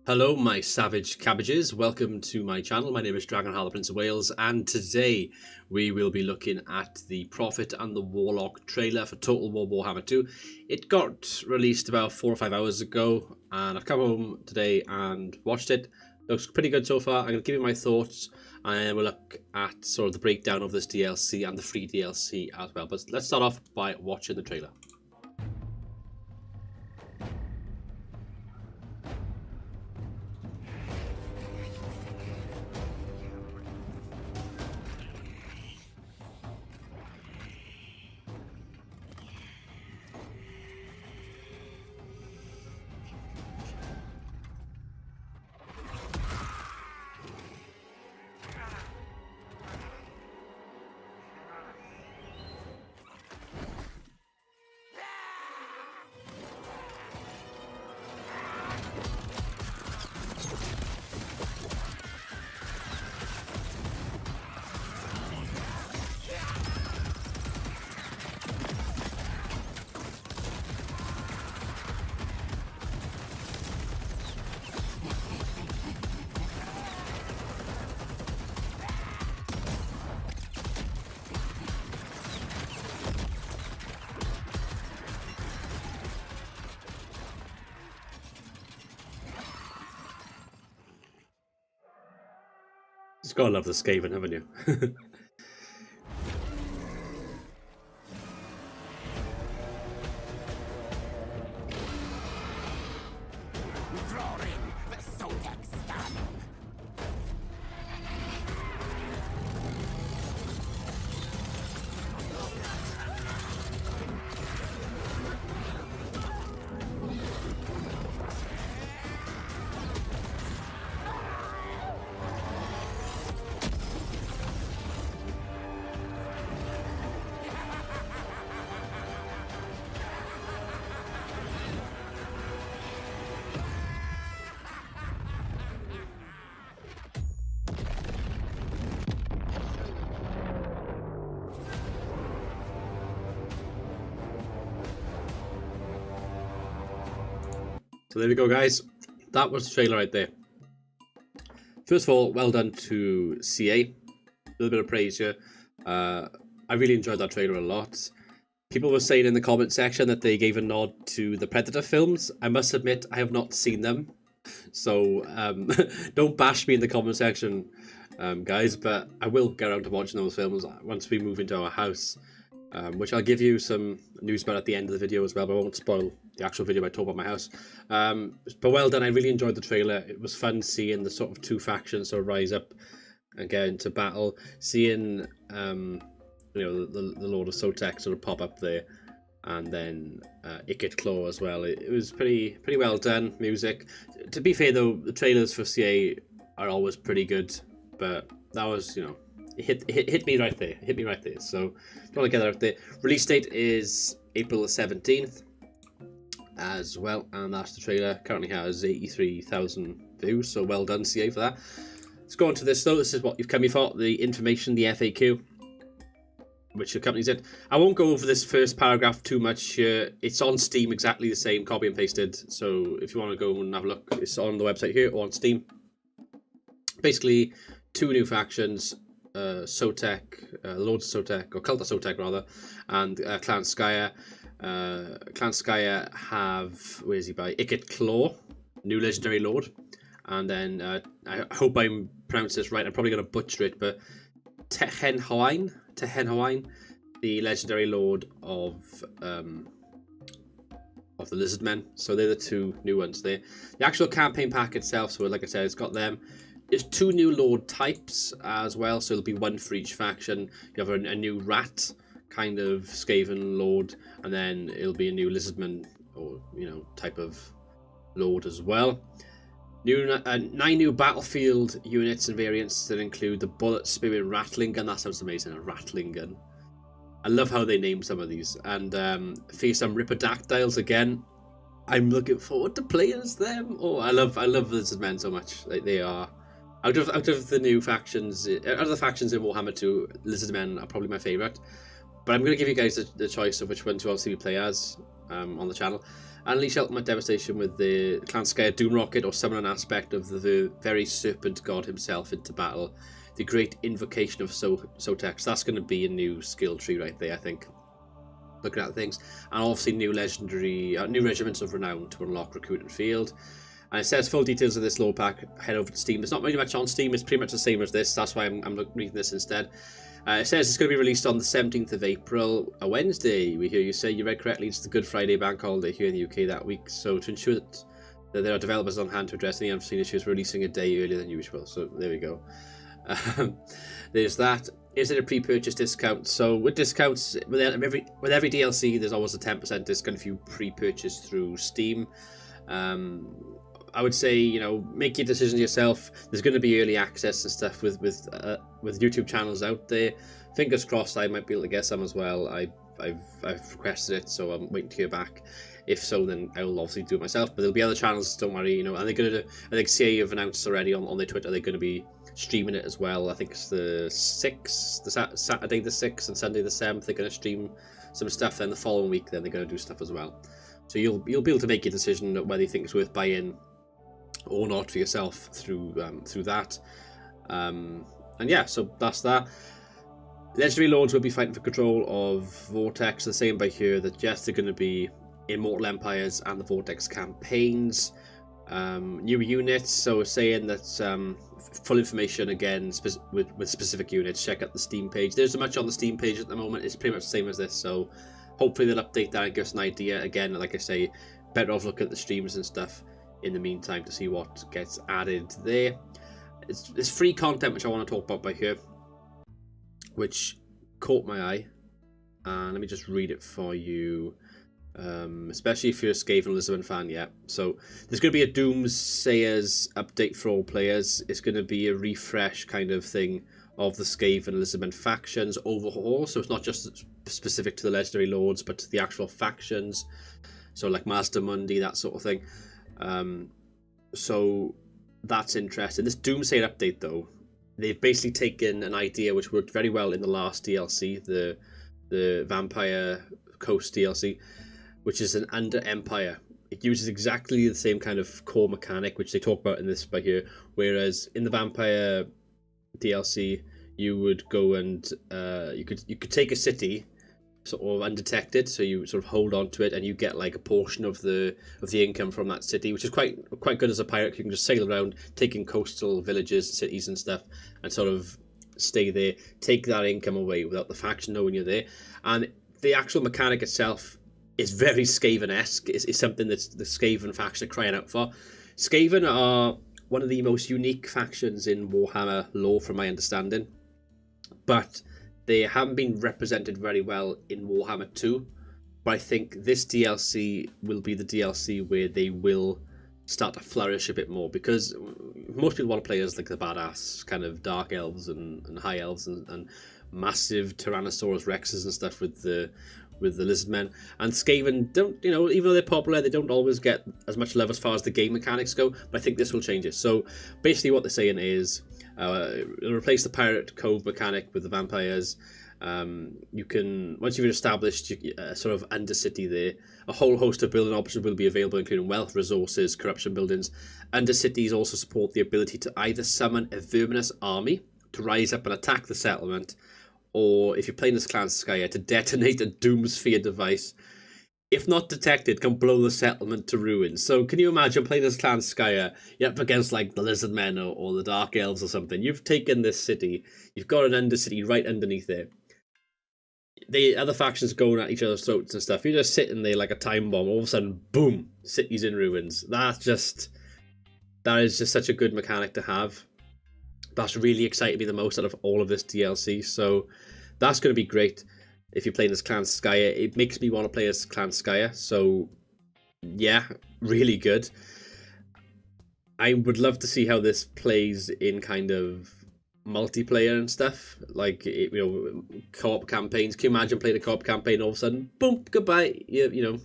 Hello, my savage cabbages. Welcome to my channel. My name is Dragonhal, the Prince of Wales, and today we will be looking at the Prophet and the Warlock trailer for Total War Warhammer 2. It got released about 4 or 5 hours ago, and I've come home today and watched it. Looks pretty good so far. I'm going to give you my thoughts, and we'll look at sort of the breakdown of this DLC and the free DLC as well. But let's start off by watching the trailer. Just gotta love the Skaven, haven't you? So there we go, guys. That was the trailer right there. First of all, well done to CA. A little bit of praise here. I really enjoyed that trailer a lot. People were saying in the comment section that they gave a nod to the Predator films. I must admit, I have not seen them. So don't bash me in the comment section, guys. But I will get around to watching those films once we move into our house. Which I'll give you some news about at the end of the video as well, but I won't spoil the actual video by talking about my house. But well done, I really enjoyed the trailer. It was fun seeing the sort of two factions sort of rise up and get into battle. Seeing, you know, the Lord of Sotek sort of pop up there, and then Ikit Claw as well. It was pretty well done, music. To be fair though, the trailers for CA are always pretty good, but that was, you know, hit me right there. Hit me right there. So if you want to get that out there. Release date is April the 17th as well, and that's the trailer. Currently has 83,000 views, so well done CA for that. Let's go on to this though. This is what you've come here for, the information, the FAQ, which accompanies it. I won't go over this first paragraph too much here. It's on Steam, exactly the same, copy and pasted. So if you want to go and have a look, it's on the website here or on Steam. Basically, two new factions. Sotek, Lord Sotek, or Cult of Sotek rather, and Clan Skya. Clan Skya have, where is he by? Ikit Claw, new legendary lord, and then I hope I'm pronouncing this right. I'm probably going to butcher it, but Tehenhoain, the legendary lord of the Lizardmen. So they're the two new ones there. The actual campaign pack itself, so like I said, it's got them. There's two new lord types as well, so there'll be one for each faction. You have a new rat kind of Skaven lord, and then it'll be a new lizardman or, you know, type of lord as well. 9 new battlefield units and variants that include the bullet spewing rattling gun. That sounds amazing, a rattling gun. I love how they name some of these. And fearsome Ripodactyls again. I'm looking forward to playing as them. Oh, I love lizardmen so much. They are Out of the new factions, out of the factions in Warhammer 2, Lizardmen are probably my favourite. But I'm going to give you guys the choice of which one to obviously play as on the channel. Unleash ultimate devastation with the Clan Skyer Doom Rocket, or summon an aspect of the very serpent god himself into battle. The great invocation of Sotex. That's going to be a new skill tree right there, I think. Looking at things. And obviously new legendary, new regiments of renown to unlock recruit and field. And it says full details of this lore pack, head over to Steam. There's not really much on Steam, it's pretty much the same as this, that's why I'm reading this instead. It says it's going to be released on the 17th of April, a Wednesday. We hear you say, you read correctly, it's the Good Friday bank holiday here in the UK that week. So to ensure that there are developers on hand to address any unforeseen issues, we're releasing a day earlier than usual. So there we go. There's that. Is it a pre-purchase discount? So with discounts, with every DLC, there's always a 10% discount if you pre-purchase through Steam. I would say, you know, make your decisions yourself. There's going to be early access and stuff with YouTube channels out there. Fingers crossed, I might be able to get some as well. I've requested it, so I'm waiting to hear back. If so, then I will obviously do it myself. But there'll be other channels. Don't worry. You know, and they're going to. I think CA have announced already on their Twitter they're going to be streaming it as well. I think it's the 6th, Saturday the 6th, and Sunday the 7th. They're going to stream some stuff. Then the following week, then they're going to do stuff as well. So you'll be able to make your decision whether you think it's worth buying or not for yourself through that. And yeah, so that's that. Legendary Lords will be fighting for control of Vortex. The same by here that yes, they're going to be Immortal Empires and the Vortex campaigns. New units, so saying that full information again with specific units, check out the Steam page. There's so much on the Steam page at the moment, it's pretty much the same as this, so hopefully they'll update that and give us an idea. Again, like I say, better off looking at the streams and stuff in the meantime to see what gets added there. It's free content which I want to talk about by here, which caught my eye, and let me just read it for you. Especially if you're a Skaven Lisbon fan, yeah. So there's going to be a Doomsayers update for all players. It's going to be a refresh kind of thing of the Skaven Lisbon factions overhaul. So it's not just specific to the Legendary Lords, but to the actual factions. So like Master Mundi, that sort of thing. So that's interesting. This Doomsayer update, though, they've basically taken an idea which worked very well in the last DLC, the Vampire Coast DLC, which is an under Empire. It uses exactly the same kind of core mechanic, which they talk about in this by here. Whereas in the Vampire DLC, you would go and you could take a city sort of undetected, so you sort of hold on to it, and you get like a portion of the income from that city, which is quite good as a pirate. You can just sail around, taking coastal villages, cities, and stuff, and sort of stay there, take that income away without the faction knowing you're there. And the actual mechanic itself is very Skaven-esque. It's something that the Skaven faction are crying out for. Skaven are one of the most unique factions in Warhammer lore, from my understanding, but they haven't been represented very well in Warhammer 2. But I think this DLC will be the DLC where they will start to flourish a bit more, because most people want to play as like the badass kind of dark elves and high elves and massive Tyrannosaurus Rexes and stuff with the lizard men. And Skaven don't, you know, even though they're popular, they don't always get as much love as far as the game mechanics go, but I think this will change it. So basically what they're saying is replace the Pirate Cove mechanic with the vampires. You can, once you've established a sort of undercity there, a whole host of building options will be available, including wealth, resources, corruption buildings. Undercities also support the ability to either summon a verminous army to rise up and attack the settlement, or if you're playing as Clan Skyer, to detonate a Doomsphere device. If not detected, can blow the settlement to ruins. So can you imagine playing as Clan Skyer, you're up against like the Lizard Men or the Dark Elves or something. You've taken this city, you've got an undercity right underneath there. The other factions going at each other's throats and stuff. You're just sitting there like a time bomb. All of a sudden, boom, city's in ruins. That is just such a good mechanic to have. That's really excited me the most out of all of this DLC. So that's going to be great if you're playing as Clan Skyer. It makes me want to play as Clan Skyer. So yeah, really good. I would love to see how this plays in kind of multiplayer and stuff, like, you know, co-op campaigns. Can you imagine playing a co-op campaign, all of a sudden, boom, goodbye, you know,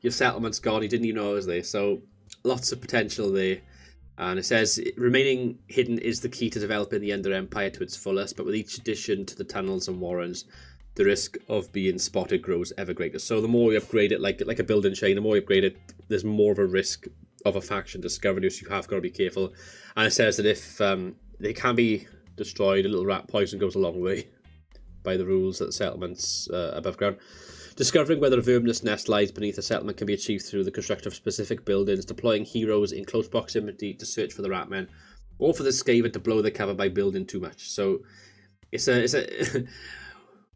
your settlement's gone, you didn't even know I was there. So lots of potential there. And it says remaining hidden is the key to developing the Under Empire to its fullest, but with each addition to the tunnels and warrens, the risk of being spotted grows ever greater. So the more you upgrade it, like a building chain, the more you upgrade it, there's more of a risk of a faction discovering you, so you have got to be careful. And it says that if they can be destroyed, a little rat poison goes a long way by the rules at the settlements above ground. Discovering whether a verminous nest lies beneath a settlement can be achieved through the construction of specific buildings, deploying heroes in close proximity to search for the ratmen, or for the Skaven to blow their cover by building too much. So it's a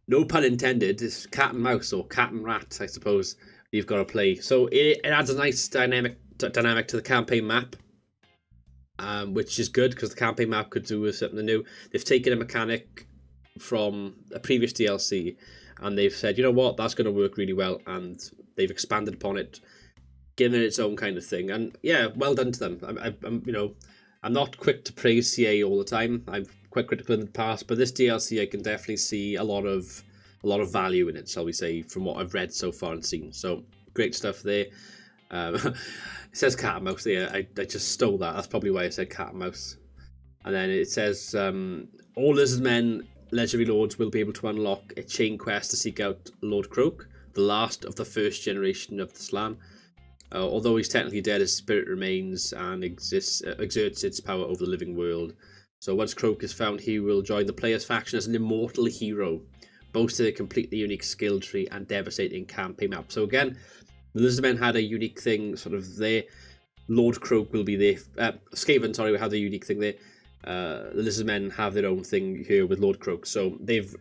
no pun intended, it's cat and mouse, or cat and rat, I suppose, you've got to play. So it adds a nice dynamic to the campaign map, which is good, because the campaign map could do with something new. They've taken a mechanic from a previous DLC, and they've said, you know what, that's going to work really well, and they've expanded upon it, given it its own kind of thing. And yeah, well done to them. I'm not quick to praise CA all the time. I'm quite critical in the past, but this DLC I can definitely see a lot of value in it, shall we say, from what I've read so far and seen. So great stuff there. It says cat and mouse there. I just stole that. That's probably why I said cat and mouse. And then it says all lizardmen legendary lords will be able to unlock a chain quest to seek out Lord Croak, the last of the first generation of the Slan. Although he's technically dead, his spirit remains and exerts its power over the living world. So once Croak is found, he will join the player's faction as an immortal hero, boasting a completely unique skill tree and devastating campaign map. So again, the Lizardmen had a unique thing sort of there. Lord Croak will be there. Skaven, sorry, will have the unique thing there. The Lizardmen have their own thing here with Lord Croak. So they've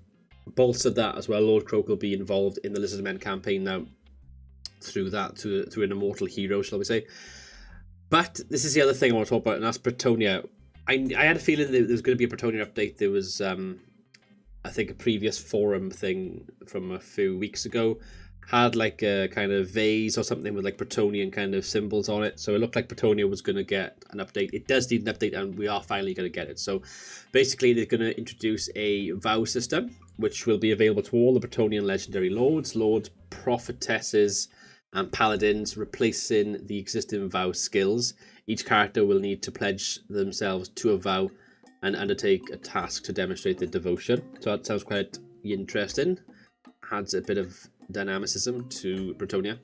bolstered that as well. Lord Croak will be involved in the Lizardmen campaign now through that, to an immortal hero, shall we say. But this is the other thing I want to talk about, and that's Bretonnia. I had a feeling that there was going to be a Bretonnia update. There was, I think, a previous forum thing from a few weeks ago had like a kind of vase or something with like Bretonnian kind of symbols on it. So it looked like Bretonnia was going to get an update. It does need an update, and we are finally going to get it. So basically they're going to introduce a vow system, which will be available to all the Bretonnian legendary lords, prophetesses, and paladins, replacing the existing vow skills. Each character will need to pledge themselves to a vow and undertake a task to demonstrate their devotion. So that sounds quite interesting. Adds a bit of dynamicism to Bretonnia.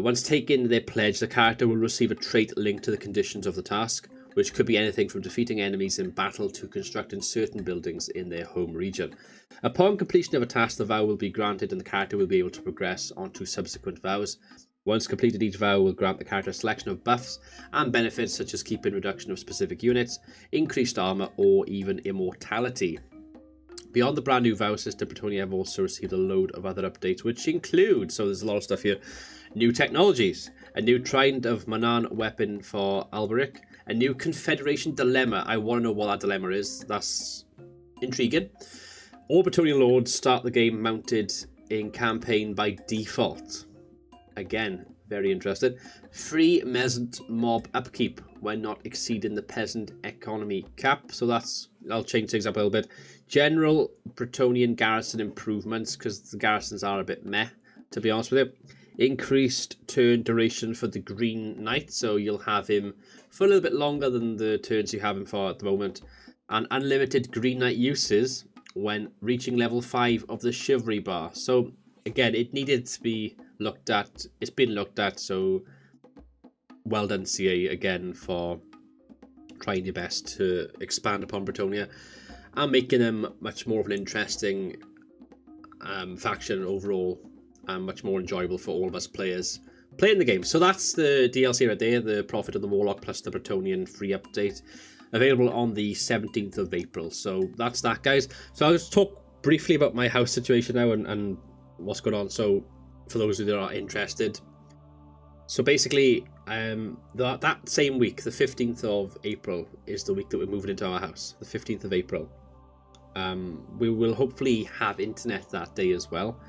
Once taking their pledge, the character will receive a trait linked to the conditions of the task, which could be anything from defeating enemies in battle to constructing certain buildings in their home region. Upon completion of a task, the vow will be granted and the character will be able to progress onto subsequent vows. Once completed, each vow will grant the character a selection of buffs and benefits, such as keeping reduction of specific units, increased armor, or even immortality. Beyond the brand new vow system, Bretonnia have also received a load of other updates, which include, so there's a lot of stuff here, new technologies, a new Trident of Manan weapon for Alberic, a new Confederation dilemma. I want to know what that dilemma is. That's intriguing. All Bretonnian lords start the game mounted in campaign by default. Again, very interesting. Free peasant mob upkeep when not exceeding the peasant economy cap. So that's, I'll change things up a little bit. General Bretonnian garrison improvements, because the garrisons are a bit meh, to be honest with you. Increased turn duration for the Green Knight, so you'll have him for a little bit longer than the turns you have him for at the moment. And unlimited Green Knight uses when reaching level 5 of the Chivalry bar. So again, it needed to be looked at. It's been looked at, so well done CA again for trying your best to expand upon Bretonnia and making them much more of an interesting faction overall, and much more enjoyable for all of us players playing the game. So that's the DLC right there, the Prophet and the Warlock plus the Bretonnian free update, available on the 17th of April. So that's that, guys. So I'll just talk briefly about my house situation now and what's going on. So for those who are interested, so basically that same week, the 15th of April, is the week that we're moving into our house, the 15th of April. We will hopefully have internet that day as well.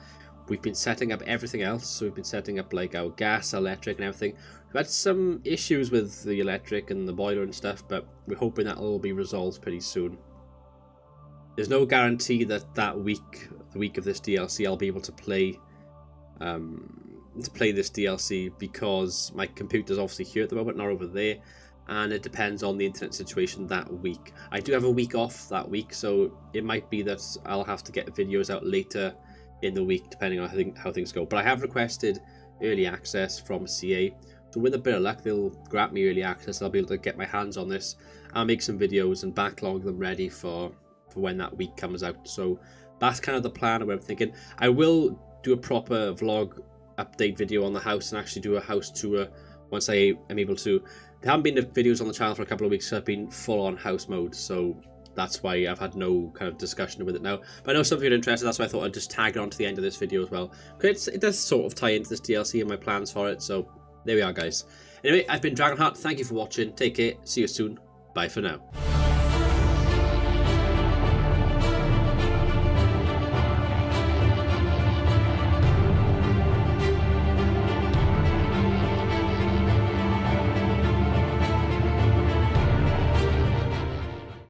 We've been setting up everything else, so we've been setting up like our gas, electric and everything. We've had some issues with the electric and the boiler and stuff, but we're hoping that will all be resolved pretty soon. There's no guarantee that that week, the week of this DLC, I'll be able to play this DLC, because my computer's obviously here at the moment, not over there. and it depends on the internet situation that week. I do have a week off that week, so it might be that I'll have to get videos out later in the week depending on how things go. But I have requested early access from CA, so with a bit of luck they'll grant me early access. I'll be able to get my hands on this. I'll make some videos and backlog them ready for when that week comes out. So that's kind of the plan of what I'm thinking. I will do a proper vlog update video on the house and actually do a house tour once I am able to. There haven't been videos on the channel for a couple of weeks, so I've been full on house mode, so that's why I've had no kind of discussion with it now. But I know some of you are interested, that's why I thought I'd just tag it on to the end of this video as well. Because it does sort of tie into this DLC and my plans for it, so there we are, guys. Anyway, I've been Dragonheart, thank you for watching, take care, see you soon, bye for now.